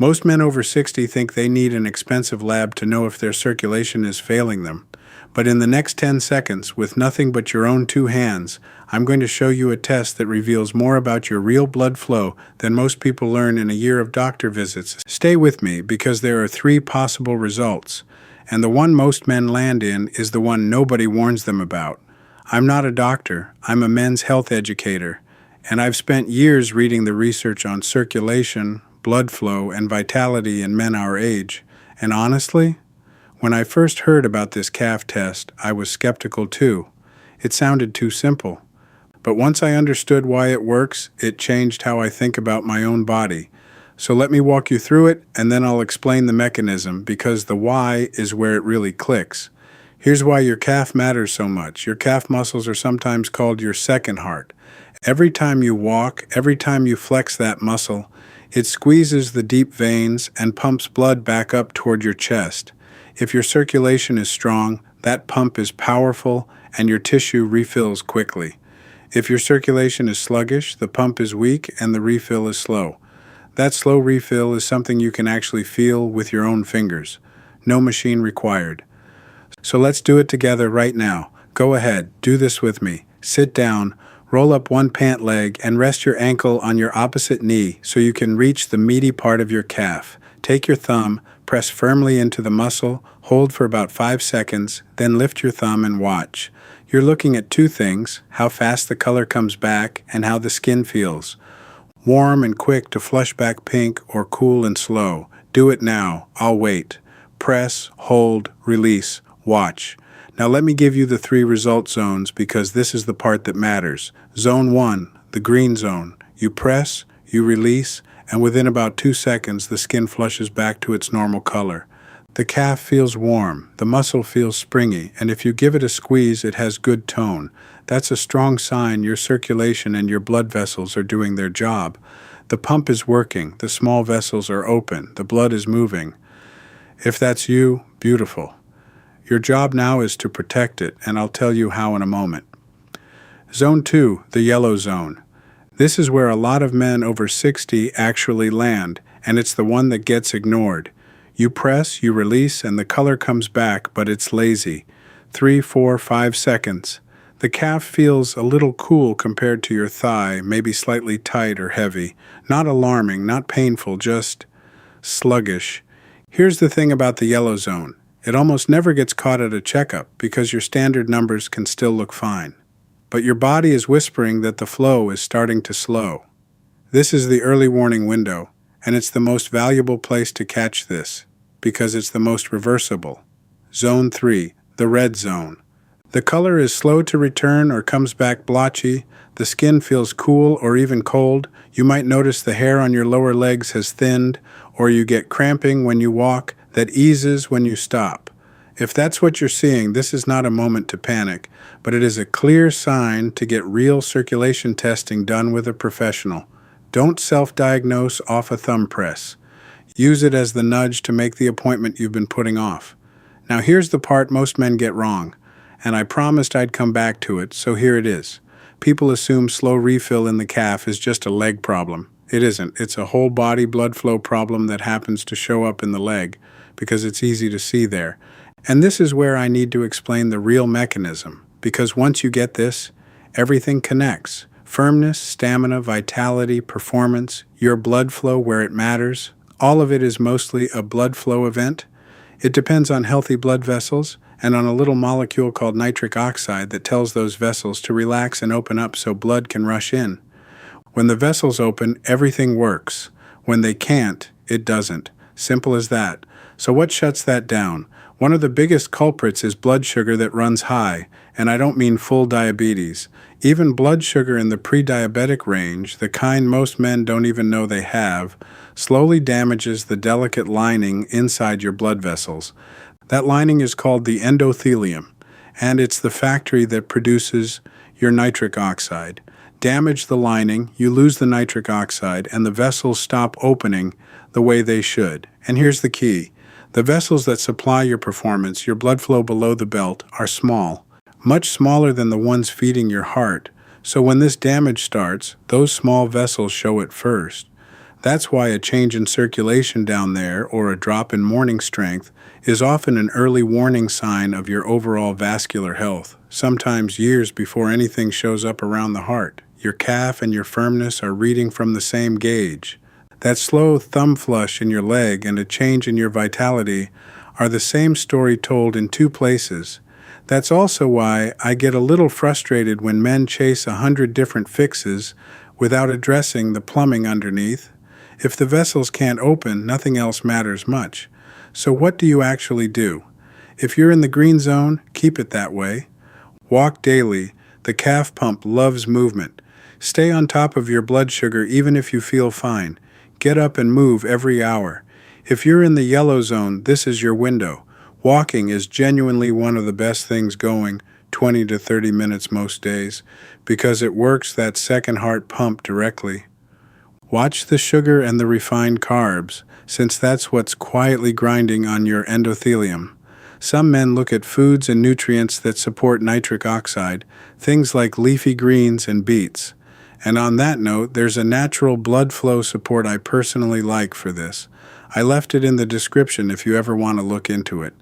Most men over 60 think they need an expensive lab to know if their circulation is failing them. But in the next 10 seconds, with nothing but your own two hands, I'm going to show you a test that reveals more about your real blood flow than most people learn in a year of doctor visits. Stay with me because there are 3 possible results, and the one most men land in is the one nobody warns them about. I'm not a doctor, I'm a men's health educator, and I've spent years reading the research on circulation, blood flow, and vitality in men our age, and honestly, when I first heard about this calf test, I was skeptical too. It sounded too simple. But once I understood why it works, it changed how I think about my own body. So let me walk you through it, and then I'll explain the mechanism, because the why is where it really clicks. Here's why your calf matters so much. Your calf muscles are sometimes called your second heart. Every time you walk, every time you flex that muscle, it squeezes the deep veins and pumps blood back up toward your chest. If your circulation is strong, that pump is powerful and your tissue refills quickly. If your circulation is sluggish, the pump is weak and the refill is slow. That slow refill is something you can actually feel with your own fingers. No machine required. So let's do it together right now. Go ahead, do this with me. Sit down, roll up one pant leg, and rest your ankle on your opposite knee so you can reach the meaty part of your calf. Take your thumb, press firmly into the muscle, hold for about 5 seconds, then lift your thumb and watch. You're looking at 2 things, how fast the color comes back and how the skin feels. Warm and quick to flush back pink or cool and slow. Do it now. I'll wait. Press, hold, release, watch. Now let me give you the 3 result zones because this is the part that matters. Zone 1, the green zone. You press, you release, and within about 2 seconds the skin flushes back to its normal color. The calf feels warm, the muscle feels springy, and if you give it a squeeze it has good tone. That's a strong sign your circulation and your blood vessels are doing their job. The pump is working, the small vessels are open, the blood is moving. If that's you, beautiful. Your job now is to protect it, and I'll tell you how in a moment. Zone 2, the yellow zone. This is where a lot of men over 60 actually land, and it's the one that gets ignored. You press, you release, and the color comes back, but it's lazy. 3, 4, 5 seconds. The calf feels a little cool compared to your thigh, maybe slightly tight or heavy. Not alarming, not painful, just sluggish. Here's the thing about the yellow zone. It almost never gets caught at a checkup because your standard numbers can still look fine. But your body is whispering that the flow is starting to slow. This is the early warning window, and it's the most valuable place to catch this, because it's the most reversible. Zone 3, the red zone. The color is slow to return or comes back blotchy, the skin feels cool or even cold, you might notice the hair on your lower legs has thinned, or you get cramping when you walk that eases when you stop. If that's what you're seeing, this is not a moment to panic, but it is a clear sign to get real circulation testing done with a professional. Don't self-diagnose off a thumb press. Use it as the nudge to make the appointment you've been putting off. Now here's the part most men get wrong, and I promised I'd come back to it, so here it is. People assume slow refill in the calf is just a leg problem. It isn't. It's a whole body blood flow problem that happens to show up in the leg because it's easy to see there. And this is where I need to explain the real mechanism, because once you get this, everything connects. Firmness, stamina, vitality, performance, your blood flow where it matters, all of it is mostly a blood flow event. It depends on healthy blood vessels and on a little molecule called nitric oxide that tells those vessels to relax and open up so blood can rush in. When the vessels open, everything works. When they can't, it doesn't. Simple as that. So what shuts that down? One of the biggest culprits is blood sugar that runs high, and I don't mean full diabetes. Even blood sugar in the pre-diabetic range, the kind most men don't even know they have, slowly damages the delicate lining inside your blood vessels. That lining is called the endothelium, and it's the factory that produces your nitric oxide. Damage the lining, you lose the nitric oxide, and the vessels stop opening the way they should. And here's the key. The vessels that supply your performance, your blood flow below the belt, are small, much smaller than the ones feeding your heart. So when this damage starts, those small vessels show it first. That's why a change in circulation down there or a drop in morning strength is often an early warning sign of your overall vascular health, sometimes years before anything shows up around the heart. Your calf and your firmness are reading from the same gauge. That slow thumb flush in your leg and a change in your vitality are the same story told in two places. That's also why I get a little frustrated when men chase 100 different fixes without addressing the plumbing underneath. If the vessels can't open, nothing else matters much. So what do you actually do? If you're in the green zone, keep it that way. Walk daily. The calf pump loves movement. Stay on top of your blood sugar even if you feel fine. Get up and move every hour. If you're in the yellow zone, this is your window. Walking is genuinely one of the best things going, 20 to 30 minutes most days, because it works that second heart pump directly. Watch the sugar and the refined carbs, since that's what's quietly grinding on your endothelium. Some men look at foods and nutrients that support nitric oxide, things like leafy greens and beets. And on that note, there's a natural blood flow support I personally like for this. I left it in the description if you ever want to look into it.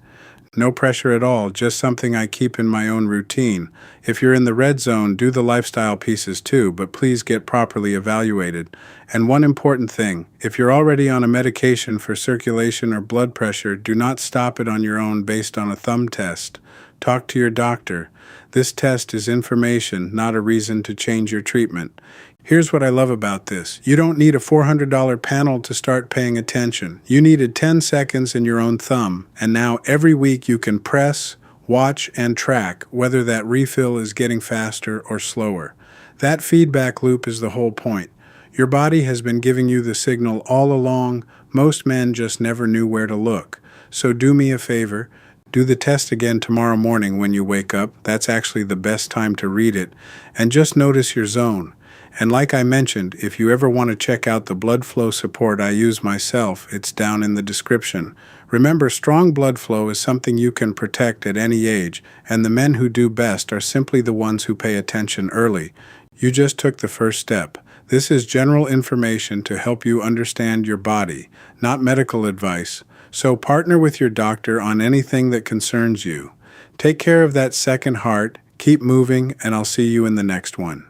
No pressure at all, just something I keep in my own routine. If you're in the red zone, do the lifestyle pieces too, but please get properly evaluated. And one important thing, if you're already on a medication for circulation or blood pressure, do not stop it on your own based on a thumb test. Talk to your doctor. This test is information, not a reason to change your treatment. Here's what I love about this. You don't need a $400 panel to start paying attention. You needed 10 seconds in your own thumb, and now every week you can press, watch, and track whether that refill is getting faster or slower. That feedback loop is the whole point. Your body has been giving you the signal all along. Most men just never knew where to look. So do me a favor. Do the test again tomorrow morning when you wake up. That's actually the best time to read it. And just notice your zone. And like I mentioned, if you ever want to check out the blood flow support I use myself, it's down in the description. Remember, strong blood flow is something you can protect at any age, and the men who do best are simply the ones who pay attention early. You just took the first step. This is general information to help you understand your body, not medical advice. So partner with your doctor on anything that concerns you. Take care of that second heart, keep moving, and I'll see you in the next one.